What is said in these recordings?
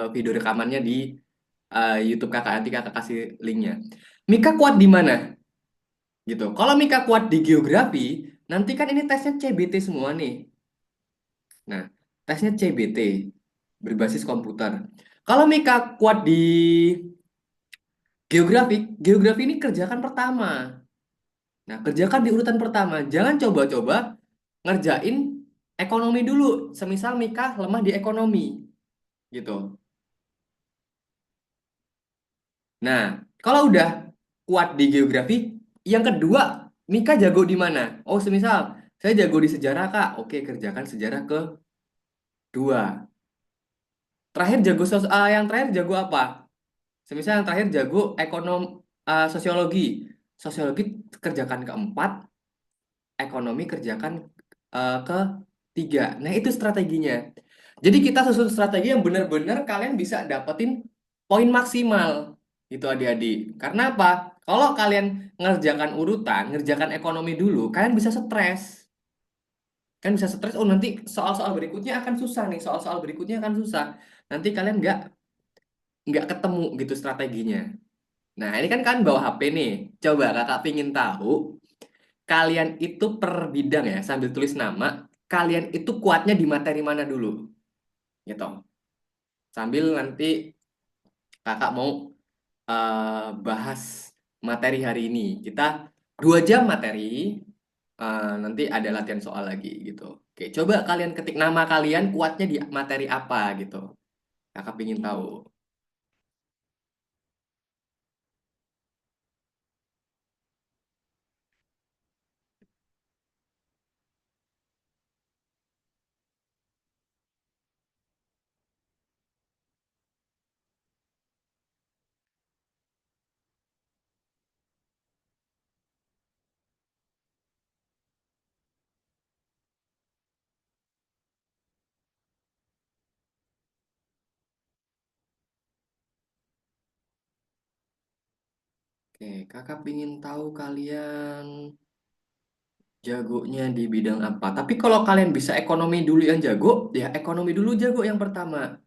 video rekamannya di YouTube kakak, nanti kakak kasih linknya. Mika kuat di mana? Gitu. Kalau Mika kuat di geografi, nanti kan ini tesnya CBT semua nih. Nah, tesnya CBT berbasis komputer. Kalau Mika kuat di geografi, geografi ini kerjakan pertama. Nah, kerjakan di urutan pertama. Jangan coba-coba ngerjain ekonomi dulu. Semisal Mika lemah di ekonomi, gitu. Nah, kalau udah kuat di geografi, yang kedua, Mika jago di mana? Oh, semisal saya jago di sejarah, Kak. Oke, kerjakan sejarah kedua. Terakhir jago yang terakhir jago apa? Semisal yang terakhir jago sosiologi. Sosiologi kerjakan keempat, ekonomi kerjakan ketiga. Nah, itu strateginya. Jadi kita susun strategi yang benar-benar kalian bisa dapetin poin maksimal. Itu adik-adik. Karena apa? Kalau kalian ngerjakan urutan, ngerjakan ekonomi dulu, kalian bisa stres. Kan bisa stres, oh nanti soal-soal berikutnya akan susah nih, soal-soal berikutnya akan susah. Nanti kalian nggak ketemu gitu strateginya. Nah, ini kan kalian bawa HP nih. Coba kakak pingin tahu, kalian itu per bidang ya, sambil tulis nama, kalian itu kuatnya di materi mana dulu, gitu. Sambil nanti kakak mau bahas materi hari ini. Kita 2 jam materi, nanti ada latihan soal lagi gitu. Oke, coba kalian ketik nama kalian kuatnya di materi apa gitu. Kakak pingin tahu. Oke, kakak pingin tahu kalian jagonya di bidang apa. Tapi kalau kalian bisa ekonomi dulu yang jago, ya ekonomi dulu jago yang pertama.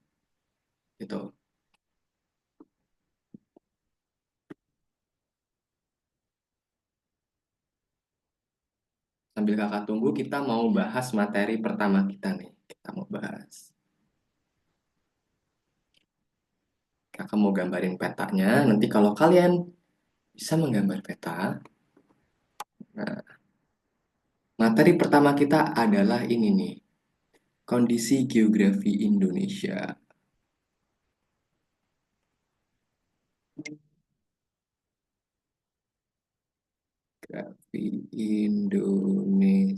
Gitu. Sambil kakak tunggu, kita mau bahas materi pertama kita nih. Kita mau bahas. Kakak mau gambarin petanya. Nanti kalau kalian bisa menggambar peta, nah, materi pertama kita adalah ini nih. Kondisi geografi Indonesia. Geografi Indonesia.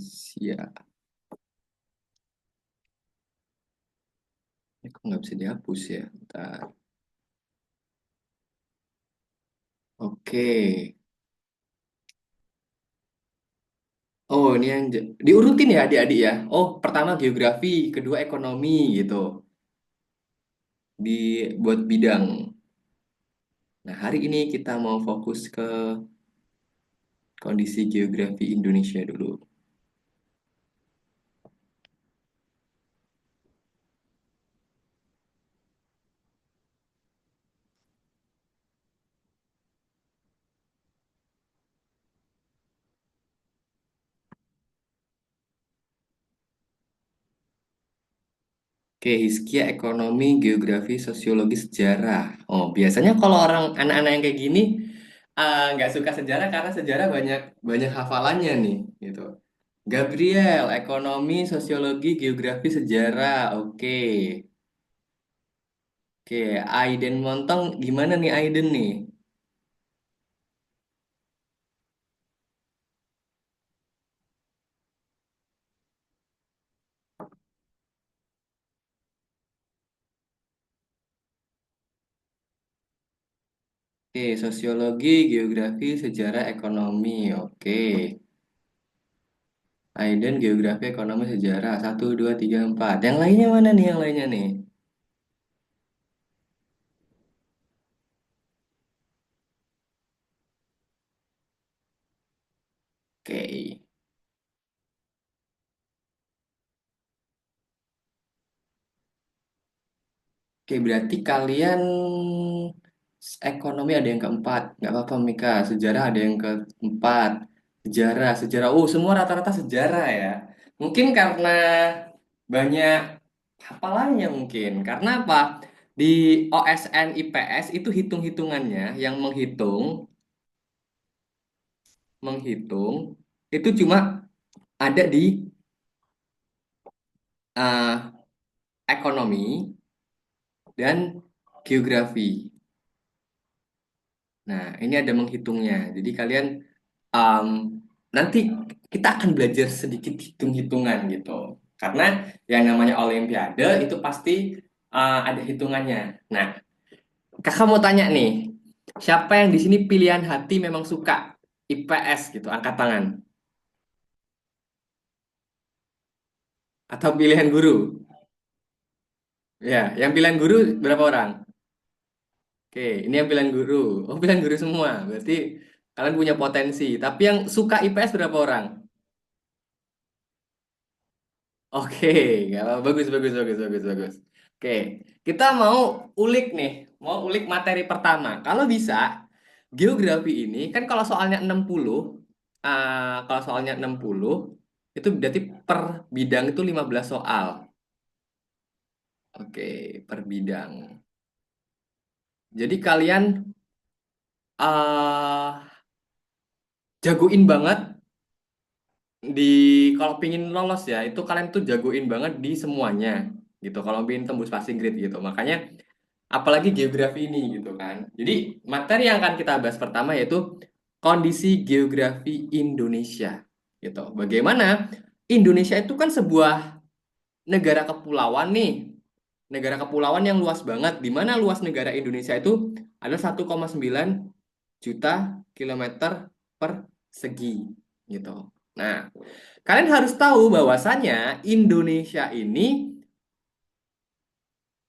Ini kok nggak bisa dihapus ya? Bentar. Oke. Oh, ini yang diurutin ya adik-adik ya. Oh, pertama geografi, kedua ekonomi gitu. Buat bidang. Nah, hari ini kita mau fokus ke kondisi geografi Indonesia dulu. Oke, Hiskia ekonomi, geografi, sosiologi, sejarah. Oh, biasanya kalau orang anak-anak yang kayak gini nggak suka sejarah karena sejarah banyak banyak hafalannya nih, gitu. Gabriel, ekonomi, sosiologi, geografi, sejarah. Oke, oke. Aiden Montong, gimana nih Aiden nih? Oke, sosiologi, geografi, sejarah, ekonomi. Oke. Aiden, geografi, ekonomi, sejarah. Satu, dua, tiga, empat. Yang lainnya mana nih? Yang lainnya nih? Oke. Oke, berarti kalian ekonomi ada yang keempat. Nggak apa-apa, Mika. Sejarah ada yang keempat. Sejarah, sejarah. Oh, semua rata-rata sejarah ya. Mungkin karena banyak hafalannya mungkin. Karena apa? Di OSN IPS itu hitung-hitungannya yang menghitung itu cuma ada di eh, ekonomi dan geografi. Nah, ini ada menghitungnya. Jadi kalian um, nanti kita akan belajar sedikit hitung-hitungan gitu. Karena yang namanya Olimpiade itu pasti ada hitungannya. Nah, kakak mau tanya nih, siapa yang di sini pilihan hati memang suka IPS gitu, angkat tangan. Atau pilihan guru? Ya, yang pilihan guru berapa orang? Oke, ini yang pilihan guru. Oh, pilihan guru semua. Berarti kalian punya potensi. Tapi yang suka IPS berapa orang? Oke, nggak apa bagus, bagus, bagus, bagus, bagus. Oke, kita mau ulik nih, mau ulik materi pertama. Kalau bisa, geografi ini kan kalau soalnya 60, kalau soalnya 60, itu berarti per bidang itu 15 soal. Oke, per bidang. Jadi kalian uh, jagoin banget di kalau pingin lolos ya, itu kalian tuh jagoin banget di semuanya gitu. Kalau pingin tembus passing grade gitu. Makanya apalagi geografi ini gitu kan. Jadi materi yang akan kita bahas pertama yaitu kondisi geografi Indonesia gitu. Bagaimana Indonesia itu kan sebuah negara kepulauan nih. Negara kepulauan yang luas banget, di mana luas negara Indonesia itu adalah 1,9 juta kilometer persegi gitu. Nah, kalian harus tahu bahwasannya Indonesia ini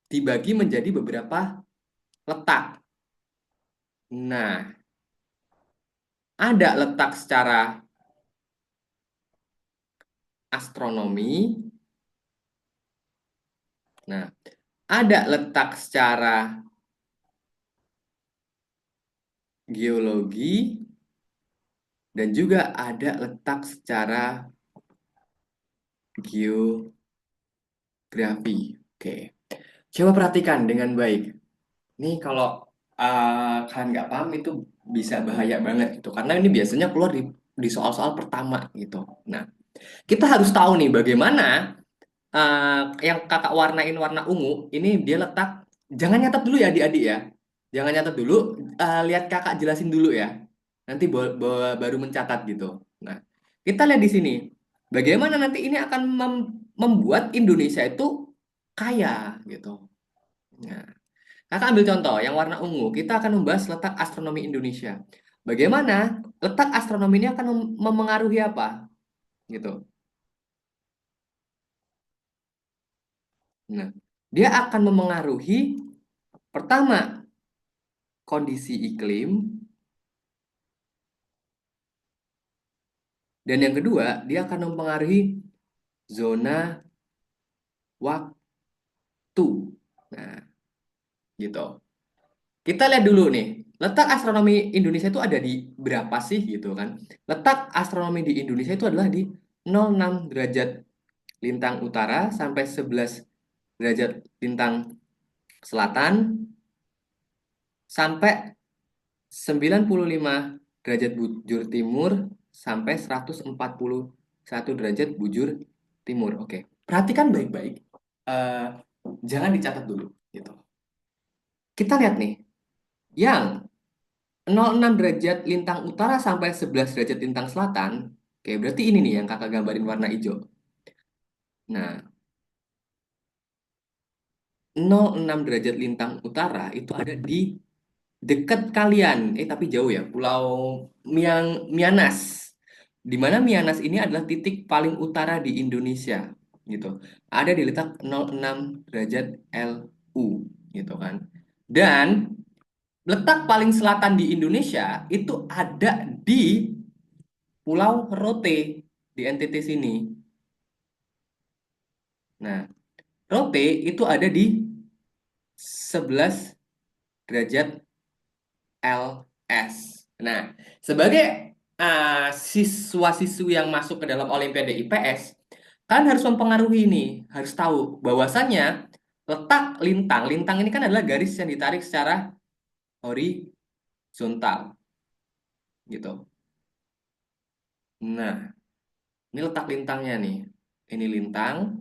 dibagi menjadi beberapa letak. Nah, ada letak secara astronomi. Nah, ada letak secara geologi dan juga ada letak secara geografi. Oke, coba perhatikan dengan baik. Ini kalau kalian nggak paham itu bisa bahaya banget gitu. Karena ini biasanya keluar di soal-soal pertama gitu. Nah, kita harus tahu nih bagaimana yang kakak warnain warna ungu ini dia letak. Jangan nyatet dulu ya adik-adik ya. Jangan nyatet dulu. Lihat kakak jelasin dulu ya. Nanti baru mencatat gitu. Nah, kita lihat di sini. Bagaimana nanti ini akan membuat Indonesia itu kaya gitu. Nah, kakak ambil contoh yang warna ungu. Kita akan membahas letak astronomi Indonesia. Bagaimana letak astronomi ini akan memengaruhi apa gitu. Nah, dia akan memengaruhi pertama kondisi iklim dan yang kedua dia akan mempengaruhi zona waktu. Nah, gitu. Kita lihat dulu nih, letak astronomi Indonesia itu ada di berapa sih gitu kan? Letak astronomi di Indonesia itu adalah di 06 derajat lintang utara sampai 11 derajat lintang selatan sampai 95 derajat bujur timur sampai 141 derajat bujur timur. Oke, perhatikan baik-baik. Eh, jangan dicatat dulu gitu. Kita lihat nih, yang 06 derajat lintang utara sampai 11 derajat lintang selatan. Oke, berarti ini nih yang kakak gambarin warna hijau. Nah, 06 derajat lintang utara itu ada di dekat kalian, tapi jauh ya, Pulau Mianas. Di mana Mianas ini adalah titik paling utara di Indonesia, gitu. Ada di letak 06 derajat LU, gitu kan. Dan letak paling selatan di Indonesia itu ada di Pulau Rote di NTT sini. Nah, Rote itu ada di 11 derajat LS. Nah, sebagai siswa-siswi yang masuk ke dalam Olimpiade IPS, kan harus mempengaruhi ini, harus tahu bahwasannya letak lintang, lintang ini kan adalah garis yang ditarik secara horizontal, gitu. Nah, ini letak lintangnya nih. Ini lintang,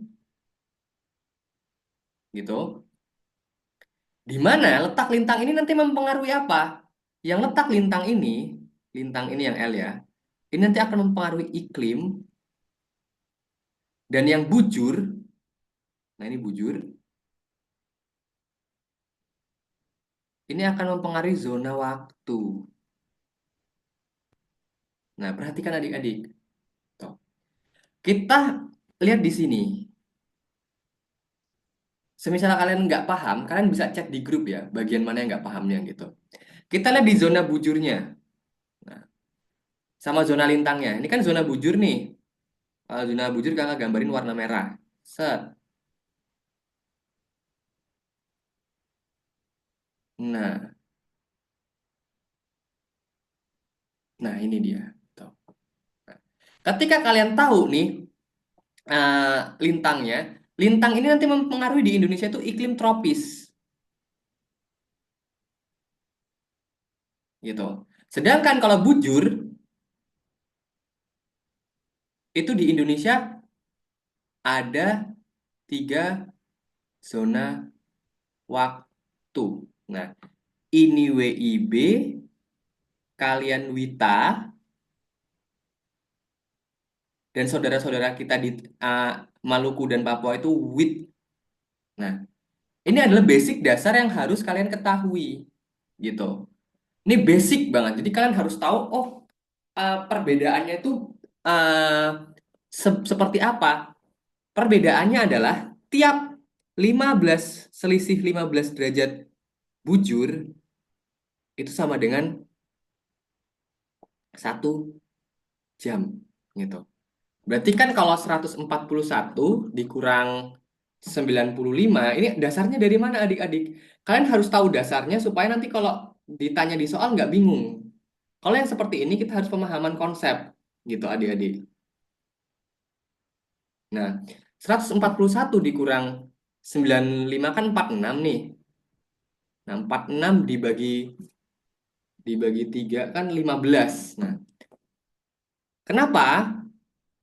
gitu. Di mana letak lintang ini nanti mempengaruhi apa? Yang letak lintang ini yang L ya, ini nanti akan mempengaruhi iklim, dan yang bujur, nah ini bujur, ini akan mempengaruhi zona waktu. Nah, perhatikan adik-adik. Tuh. Kita lihat di sini. Semisal kalian nggak paham, kalian bisa cek di grup ya, bagian mana yang nggak pahamnya gitu. Kita lihat di zona bujurnya. Nah, sama zona lintangnya. Ini kan zona bujur nih. Kalau zona bujur kakak gambarin warna merah. Set. Nah, nah ini dia. Tuh. Nah, ketika kalian tahu nih lintangnya, lintang ini nanti mempengaruhi di Indonesia itu iklim tropis, gitu. Sedangkan kalau bujur itu di Indonesia ada 3 zona waktu. Nah, ini WIB, kalian WITA, dan saudara-saudara kita di Maluku dan Papua itu WIT. Nah, ini adalah basic dasar yang harus kalian ketahui, gitu. Ini basic banget. Jadi kalian harus tahu, oh, perbedaannya itu uh, seperti apa. Perbedaannya adalah tiap 15 selisih 15 derajat bujur itu sama dengan 1 jam, gitu. Berarti kan kalau 141 dikurang 95, ini dasarnya dari mana adik-adik? Kalian harus tahu dasarnya supaya nanti kalau ditanya di soal nggak bingung. Kalau yang seperti ini kita harus pemahaman konsep, gitu adik-adik. Nah, 141 dikurang 95 kan 46 nih. Nah, 46 dibagi 3 kan 15. Nah, kenapa?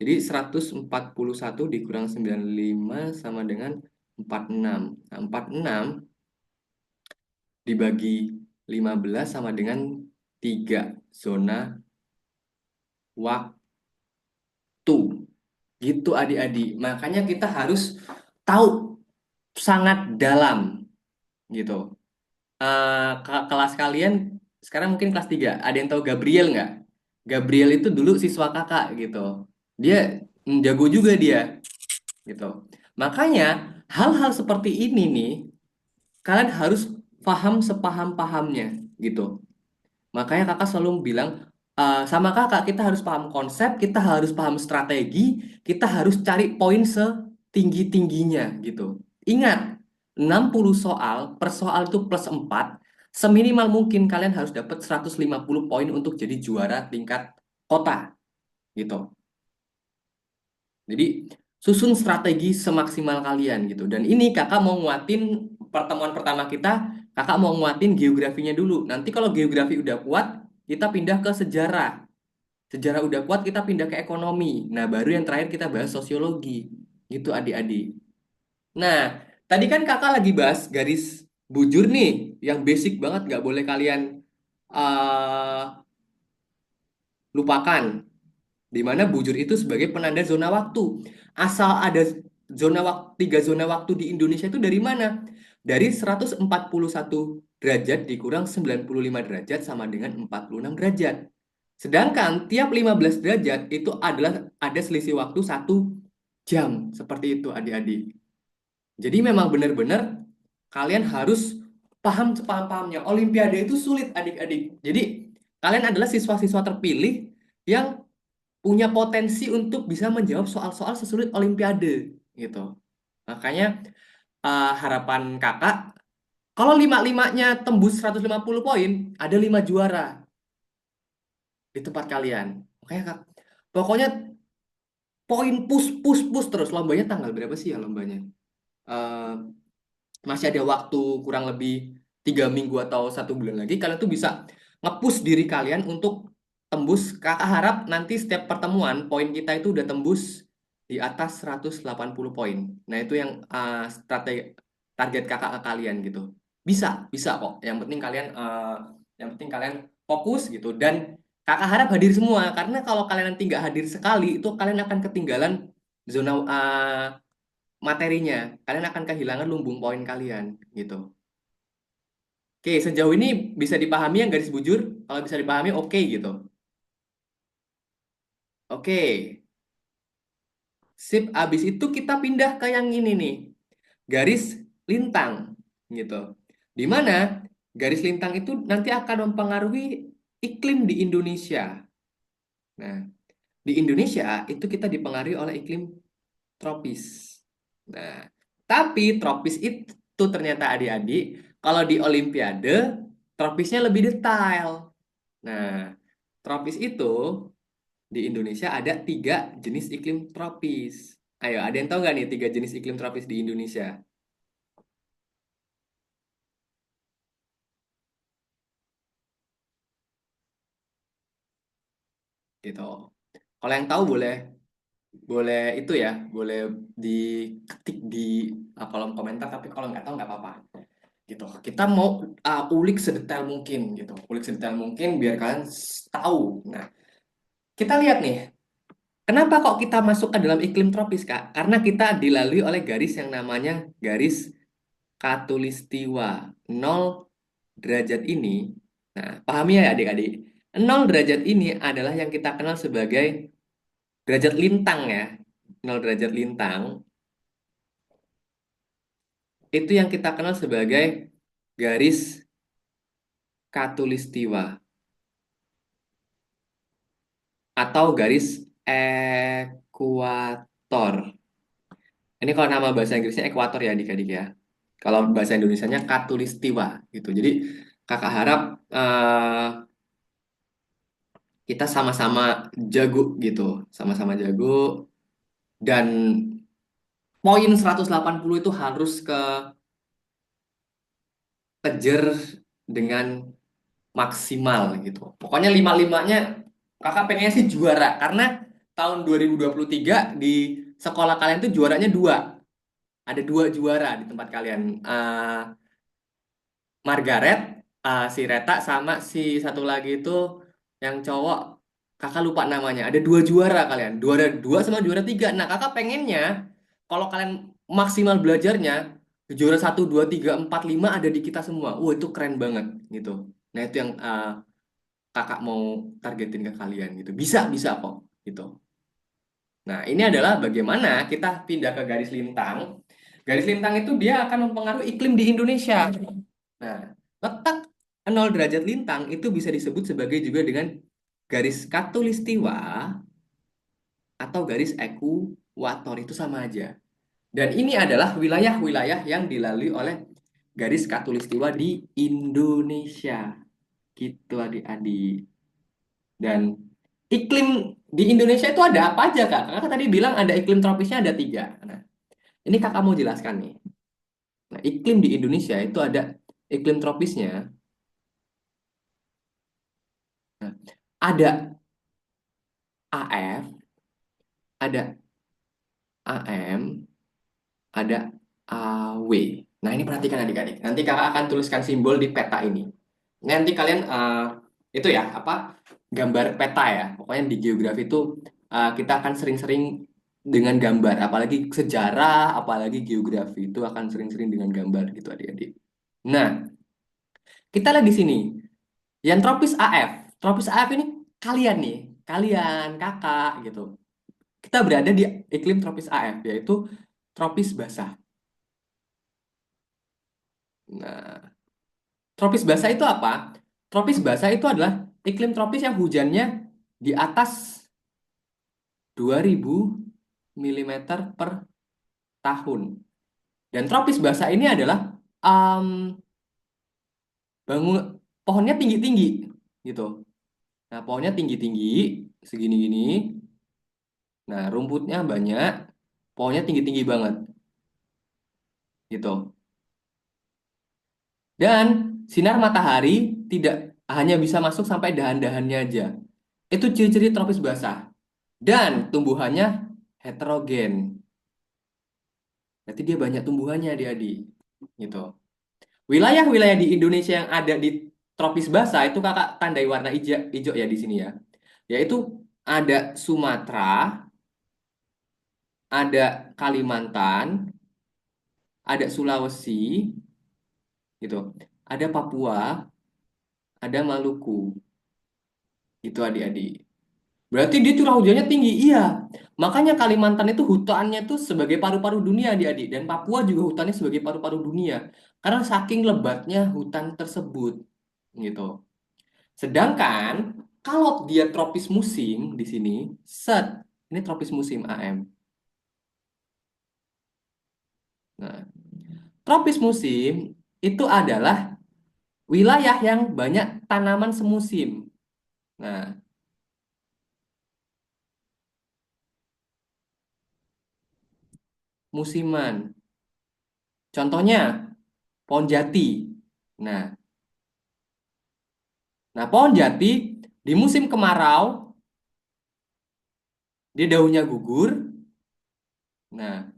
Jadi 141 dikurang 95 sama dengan 46. Nah, 46 dibagi 15 sama dengan 3 zona waktu. Gitu adik-adik. Makanya kita harus tahu sangat dalam, gitu. Kelas kalian sekarang mungkin kelas 3. Ada yang tahu Gabriel nggak? Gabriel itu dulu siswa kakak gitu. Dia jago juga dia gitu. Makanya hal-hal seperti ini nih kalian harus paham sepaham-pahamnya gitu. Makanya kakak selalu bilang sama kakak kita harus paham konsep, kita harus paham strategi, kita harus cari poin setinggi-tingginya gitu. Ingat, 60 soal per soal itu plus 4, seminimal mungkin kalian harus dapat 150 poin untuk jadi juara tingkat kota gitu. Jadi susun strategi semaksimal kalian gitu. Dan ini kakak mau nguatin pertemuan pertama kita, kakak mau nguatin geografinya dulu. Nanti kalau geografi udah kuat, kita pindah ke sejarah. Sejarah udah kuat, kita pindah ke ekonomi. Nah, baru yang terakhir kita bahas sosiologi. Gitu adik-adik. Nah, tadi kan kakak lagi bahas garis bujur nih, yang basic banget, nggak boleh kalian lupakan. Di mana bujur itu sebagai penanda zona waktu. Asal ada zona waktu, 3 zona waktu di Indonesia itu dari mana? Dari 141 derajat dikurang 95 derajat sama dengan 46 derajat. Sedangkan tiap 15 derajat itu adalah ada selisih waktu 1 jam. Seperti itu adik-adik. Jadi memang benar-benar kalian harus paham sepaham-pahamnya. Olimpiade itu sulit adik-adik. Jadi kalian adalah siswa-siswa terpilih yang punya potensi untuk bisa menjawab soal-soal sesulit Olimpiade gitu. Makanya harapan kakak Kalau lima-limanya tembus 150 poin, ada 5 juara di tempat kalian. Oke, Kak. Pokoknya poin push, push, push terus. Lombanya tanggal berapa sih ya lombanya? Eh, Masih ada waktu kurang lebih 3 minggu atau 1 bulan lagi. Kalian tuh bisa nge-push diri kalian untuk tembus. Kakak harap nanti setiap pertemuan, poin kita itu udah tembus di atas 180 poin. Nah, itu yang strategi target kakak ke kalian gitu. Bisa, bisa kok. Yang penting kalian fokus gitu dan kakak harap hadir semua karena kalau kalian nanti nggak hadir sekali itu kalian akan ketinggalan zona materinya. Kalian akan kehilangan lumbung poin kalian gitu. Oke, sejauh ini bisa dipahami yang garis bujur? Kalau bisa dipahami oke gitu. Oke, sip. Abis itu kita pindah ke yang ini nih, garis lintang gitu. Di mana garis lintang itu nanti akan mempengaruhi iklim di Indonesia. Nah, di Indonesia itu kita dipengaruhi oleh iklim tropis. Nah, tapi tropis itu ternyata adik-adik, kalau di Olimpiade, tropisnya lebih detail. Nah, tropis itu di Indonesia ada 3 jenis iklim tropis. Ayo, ada yang tahu nggak nih 3 jenis iklim tropis di Indonesia? Gitu. Kalau yang tahu boleh boleh itu ya, boleh diketik di kolom komentar. Tapi kalau nggak tahu nggak apa-apa. Gitu. Kita mau ulik sedetail mungkin gitu. Ulik sedetail mungkin biar kalian tahu. Nah, kita lihat nih, kenapa kok kita masuk ke dalam iklim tropis, Kak? Karena kita dilalui oleh garis yang namanya garis Katulistiwa. 0 derajat ini, nah, pahami ya adik-adik. 0 derajat ini adalah yang kita kenal sebagai derajat lintang ya. 0 derajat lintang itu yang kita kenal sebagai garis Katulistiwa atau garis ekuator. Ini kalau nama bahasa Inggrisnya ekuator ya adik-adik ya. Kalau bahasa Indonesianya Katulistiwa gitu. Jadi kakak harap kita sama-sama jago gitu. Sama-sama jago dan poin 180 itu harus kejar dengan maksimal gitu. Pokoknya lima-limanya kakak pengennya sih juara karena tahun 2023 di sekolah kalian tuh juaranya dua. Ada 2 juara di tempat kalian. Margaret, si Reta sama si satu lagi itu yang cowok, kakak lupa namanya. Ada 2 juara kalian, juara 2 sama juara 3. Nah, kakak pengennya kalau kalian maksimal belajarnya, juara 1, 2, 3, 4, 5 ada di kita semua. Wah, itu keren banget gitu. Nah, itu yang kakak mau targetin ke kalian gitu. Bisa, bisa kok gitu. Nah, ini adalah bagaimana kita pindah ke garis lintang. Garis lintang itu dia akan mempengaruhi iklim di Indonesia. Nah, letak 0 derajat lintang itu bisa disebut sebagai juga dengan garis khatulistiwa atau garis ekuator itu sama aja. Dan ini adalah wilayah-wilayah yang dilalui oleh garis khatulistiwa di Indonesia. Gitu adik-adik. Dan iklim di Indonesia itu ada apa aja, Kak? Kakak tadi bilang ada iklim tropisnya ada 3. Nah, ini kakak mau jelaskan nih. Nah, iklim di Indonesia itu ada iklim tropisnya. Nah, ada AF, ada AM, ada AW. Nah, ini perhatikan adik-adik. Nanti kakak akan tuliskan simbol di peta ini. Nanti kalian itu ya, apa gambar peta ya. Pokoknya di geografi itu kita akan sering-sering dengan gambar. Apalagi sejarah, apalagi geografi itu akan sering-sering dengan gambar gitu adik-adik. Nah, kita lihat di sini. Yang tropis AF. Tropis AF ini kalian nih, kalian kakak gitu. Kita berada di iklim tropis AF, yaitu tropis basah. Nah, tropis basah itu apa? Tropis basah itu adalah iklim tropis yang hujannya di atas 2000 mm per tahun. Dan tropis basah ini adalah um, bangun pohonnya tinggi-tinggi gitu. Nah, pohonnya tinggi-tinggi segini-gini. Nah, rumputnya banyak, pohonnya tinggi-tinggi banget gitu. Dan sinar matahari tidak hanya bisa masuk sampai dahan-dahannya aja. Itu ciri-ciri tropis basah. Dan tumbuhannya heterogen. Berarti dia banyak tumbuhannya adik-adik. Gitu. Wilayah-wilayah di Indonesia yang ada di tropis basah itu kakak tandai warna hijau, hijau ya di sini ya. Yaitu ada Sumatera, ada Kalimantan, ada Sulawesi, gitu. Ada Papua, ada Maluku. Itu adik-adik. Berarti dia curah hujannya tinggi, iya. Makanya Kalimantan itu hutannya tuh sebagai paru-paru dunia adik-adik. Dan Papua juga hutannya sebagai paru-paru dunia. Karena saking lebatnya hutan tersebut. Gitu. Sedangkan kalau dia tropis musim di sini, set, ini tropis musim AM. Nah, tropis musim itu adalah wilayah yang banyak tanaman semusim. Nah, musiman. Contohnya, pohon jati. Nah, pohon jati di musim kemarau, dia daunnya gugur. Nah,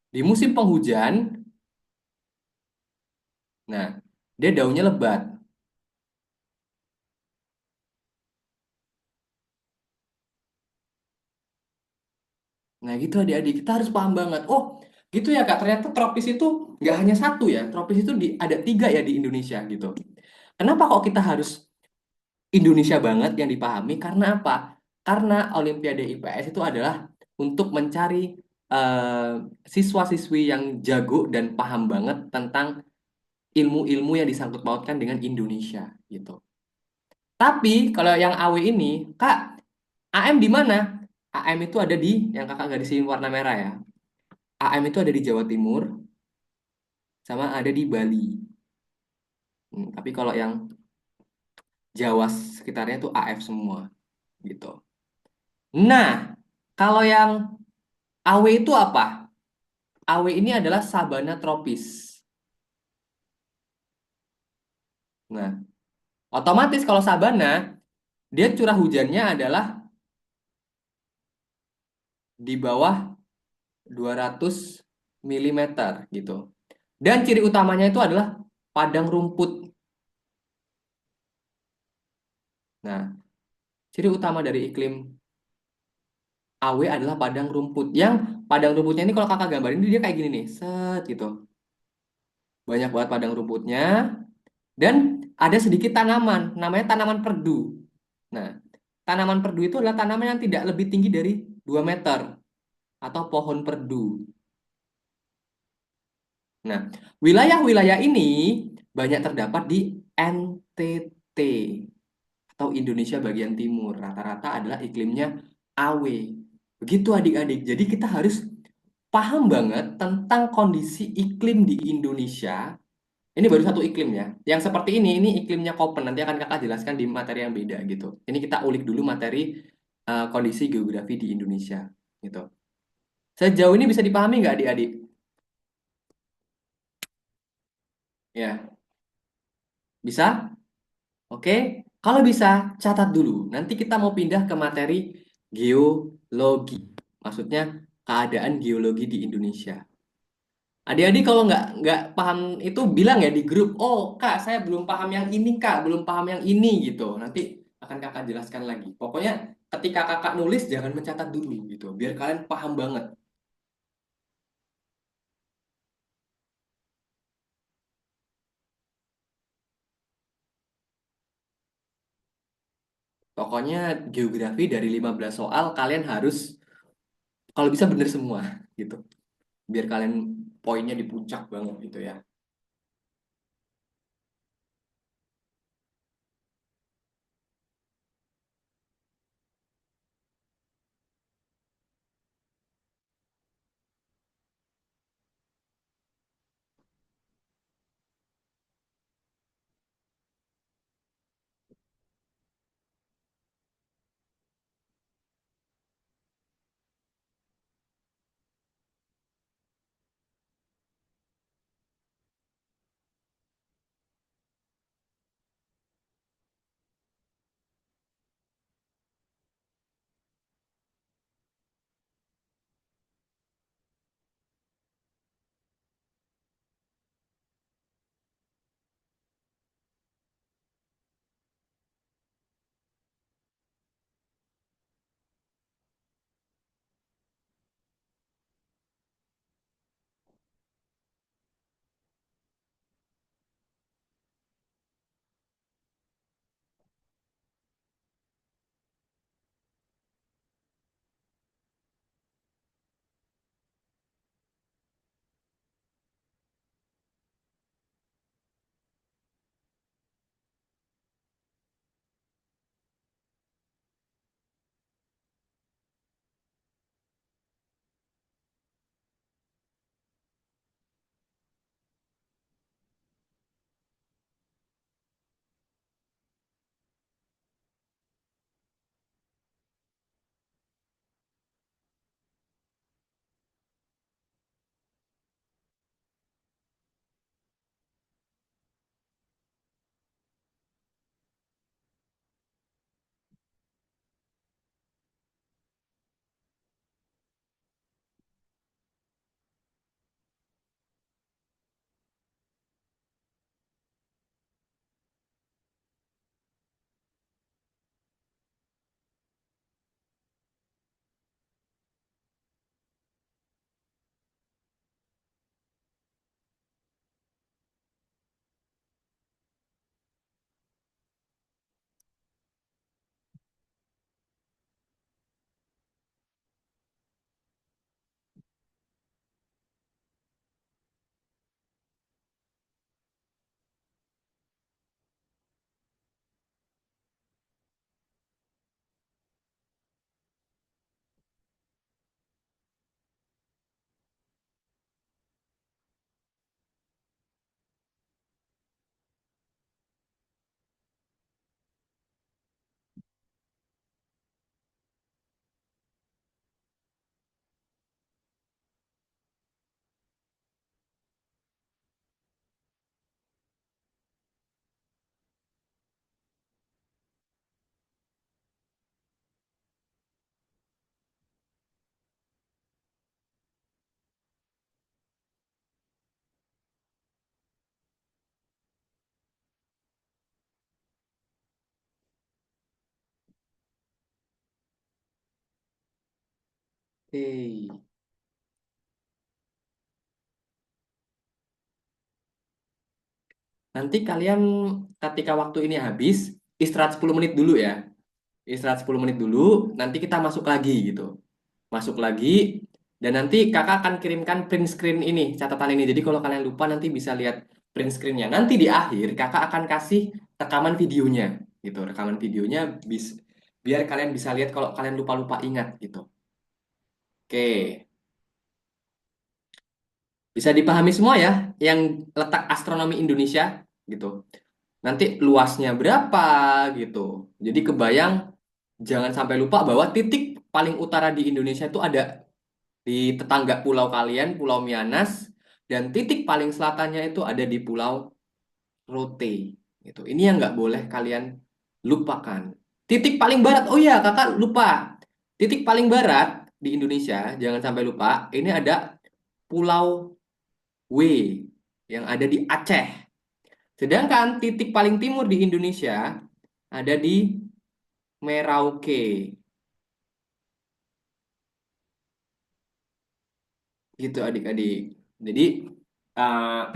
di musim penghujan, nah, dia daunnya lebat. Nah, gitu adik-adik, kita harus paham banget. Oh, gitu ya Kak, ternyata tropis itu nggak hanya satu ya. Tropis itu ada tiga ya di Indonesia gitu. Kenapa kok kita harus Indonesia banget yang dipahami? Karena apa? Karena Olimpiade IPS itu adalah untuk mencari eh, siswa-siswi yang jago dan paham banget tentang ilmu-ilmu yang disangkut pautkan dengan Indonesia gitu. Tapi kalau yang AW ini, Kak, AM di mana? AM itu ada di yang kakak garisin warna merah ya. AM itu ada di Jawa Timur sama ada di Bali. Tapi kalau yang Jawa sekitarnya itu AF semua gitu. Nah, kalau yang AW itu apa? AW ini adalah sabana tropis. Nah, otomatis kalau sabana, dia curah hujannya adalah di bawah 200 milimeter gitu. Dan ciri utamanya itu adalah padang rumput. Nah, ciri utama dari iklim AW adalah padang rumput. Yang padang rumputnya ini kalau kakak gambarin dia kayak gini nih, set gitu. Banyak banget padang rumputnya dan ada sedikit tanaman, namanya tanaman perdu. Nah, tanaman perdu itu adalah tanaman yang tidak lebih tinggi dari 2 meter atau pohon perdu. Nah, wilayah-wilayah ini banyak terdapat di NTT atau Indonesia bagian timur. Rata-rata adalah iklimnya AW. Begitu adik-adik. Jadi kita harus paham banget tentang kondisi iklim di Indonesia. Ini baru satu iklim ya. Yang seperti ini iklimnya Koppen. Nanti akan kakak jelaskan di materi yang beda gitu. Ini kita ulik dulu materi kondisi geografi di Indonesia gitu. Sejauh ini bisa dipahami nggak adik-adik? Ya, bisa? Oke. Kalau bisa, catat dulu. Nanti kita mau pindah ke materi geologi. Maksudnya keadaan geologi di Indonesia. Adik-adik kalau nggak paham itu bilang ya di grup, oh kak saya belum paham yang ini kak, belum paham yang ini gitu. Nanti akan kakak jelaskan lagi. Pokoknya ketika kakak nulis jangan mencatat dulu gitu, biar kalian paham banget. Pokoknya geografi dari 15 soal kalian harus kalau bisa bener semua gitu. Biar kalian poinnya di puncak banget gitu ya. Oke. Nanti kalian ketika waktu ini habis, istirahat 10 menit dulu ya. Istirahat 10 menit dulu, nanti kita masuk lagi gitu. Masuk lagi, dan nanti kakak akan kirimkan print screen ini, catatan ini. Jadi kalau kalian lupa nanti bisa lihat print screennya. Nanti di akhir kakak akan kasih rekaman videonya gitu. Rekaman videonya biar kalian bisa lihat kalau kalian lupa-lupa ingat gitu. Oke, bisa dipahami semua ya yang letak astronomi Indonesia gitu. Nanti luasnya berapa gitu. Jadi kebayang, jangan sampai lupa bahwa titik paling utara di Indonesia itu ada di tetangga pulau kalian, Pulau Mianas, dan titik paling selatannya itu ada di Pulau Rote gitu. Ini yang nggak boleh kalian lupakan. Titik paling barat, oh iya kakak lupa. Titik paling barat di Indonesia, jangan sampai lupa, ini ada Pulau W yang ada di Aceh. Sedangkan titik paling timur di Indonesia ada di Merauke. Gitu adik-adik. Jadi uh,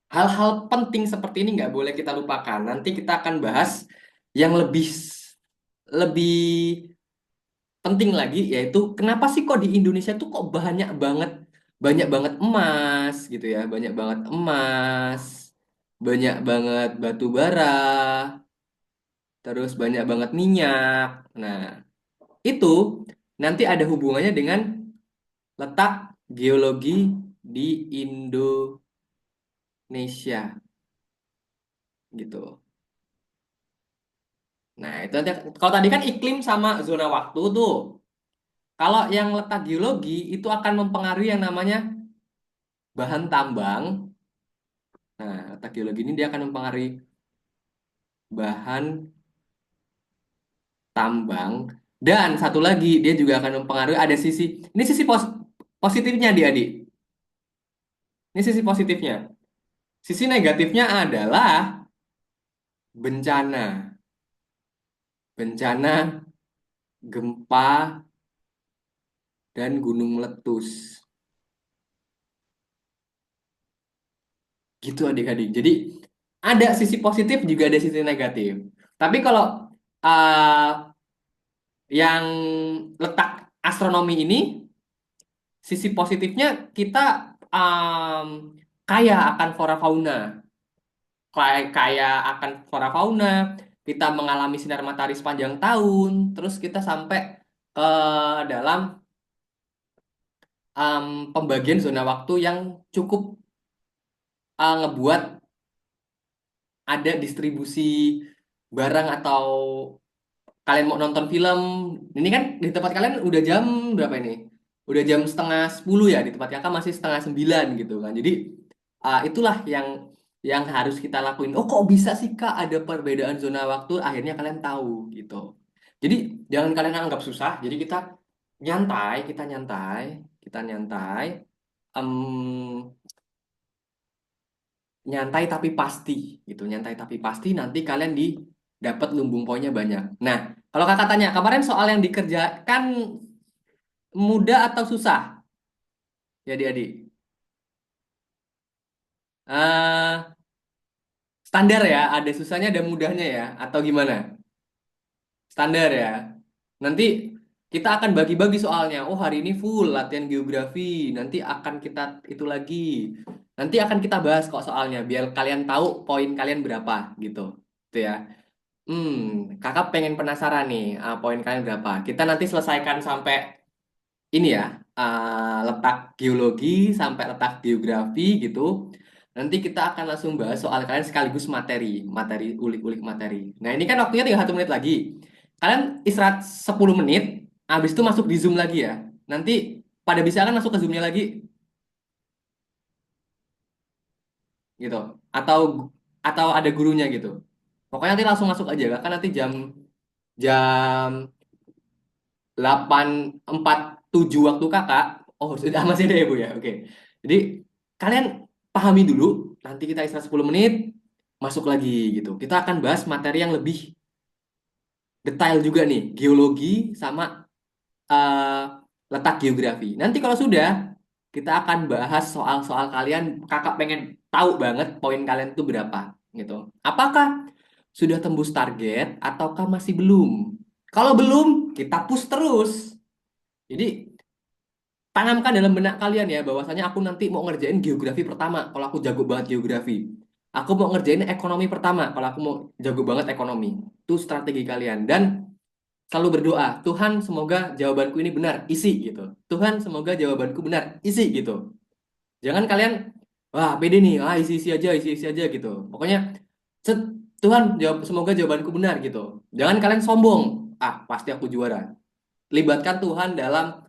hal-hal penting seperti ini nggak boleh kita lupakan. Nanti kita akan bahas yang lebih penting lagi, yaitu kenapa sih kok di Indonesia tuh kok banyak banget emas gitu ya, banyak banget batu bara, terus banyak banget minyak. Nah, itu nanti ada hubungannya dengan letak geologi di Indonesia gitu. Nah, itu nanti, kalau tadi kan iklim sama zona waktu tuh. Kalau yang letak geologi itu akan mempengaruhi yang namanya bahan tambang. Nah, letak geologi ini dia akan mempengaruhi bahan tambang, dan satu lagi dia juga akan mempengaruhi, ada sisi, ini sisi positifnya adik-adik. Ini sisi positifnya. Sisi negatifnya adalah bencana. Bencana gempa dan gunung meletus. Gitu adik-adik. Jadi ada sisi positif juga ada sisi negatif. Tapi kalau uh, yang letak astronomi ini, sisi positifnya kita kaya akan flora fauna, kaya akan flora fauna, kita mengalami sinar matahari sepanjang tahun, terus kita sampai ke dalam pembagian zona waktu yang cukup ngebuat ada distribusi barang, atau kalian mau nonton film, ini kan di tempat kalian udah jam berapa ini? Udah jam setengah 10 ya, di tempat kakak masih setengah 9 gitu kan. Jadi itulah yang harus kita lakuin. Oh kok bisa sih kak ada perbedaan zona waktu? Akhirnya kalian tahu gitu. Jadi jangan kalian anggap susah. Jadi kita nyantai, em, nyantai tapi pasti gitu, nyantai tapi pasti, nanti kalian dapat lumbung poinnya banyak. Nah, kalau kakak tanya kemarin soal yang dikerjakan mudah atau susah ya adik-adik. Standar ya, ada susahnya ada mudahnya ya, atau gimana? Standar ya. Nanti kita akan bagi-bagi soalnya. Oh, hari ini full latihan geografi. Nanti akan kita itu lagi. Nanti akan kita bahas kok soalnya biar kalian tahu poin kalian berapa gitu. Itu ya. Kakak pengen penasaran nih, poin kalian berapa? Kita nanti selesaikan sampai ini ya, letak geologi sampai letak geografi gitu. Nanti kita akan langsung bahas soal kalian sekaligus materi ulik-ulik materi. Nah ini kan waktunya tinggal 1 menit lagi. Kalian istirahat 10 menit, habis itu masuk di Zoom lagi ya. Nanti pada bisa kan masuk ke Zoomnya lagi gitu. Atau atau ada gurunya gitu. Pokoknya nanti langsung masuk aja, kan nanti jam jam 8.47 waktu kakak. Oh, sudah masih ada ya, Bu ya. Oke. Jadi kalian pahami dulu, nanti kita istirahat 10 menit, masuk lagi gitu. Kita akan bahas materi yang lebih detail juga nih, geologi sama eh, letak geografi. Nanti kalau sudah, kita akan bahas soal-soal kalian. Kakak pengen tahu banget poin kalian itu berapa, gitu. Apakah sudah tembus target ataukah masih belum? Kalau belum, kita push terus. Jadi, tanamkan dalam benak kalian ya, bahwasanya aku nanti mau ngerjain geografi pertama kalau aku jago banget geografi. Aku mau ngerjain ekonomi pertama kalau aku mau jago banget ekonomi. Itu strategi kalian. Dan selalu berdoa, Tuhan semoga jawabanku ini benar, isi gitu. Tuhan semoga jawabanku benar, isi gitu. Jangan kalian, wah pede nih, isi-isi aja gitu. Pokoknya, set, Tuhan semoga jawabanku benar gitu. Jangan kalian sombong, pasti aku juara. Libatkan Tuhan dalam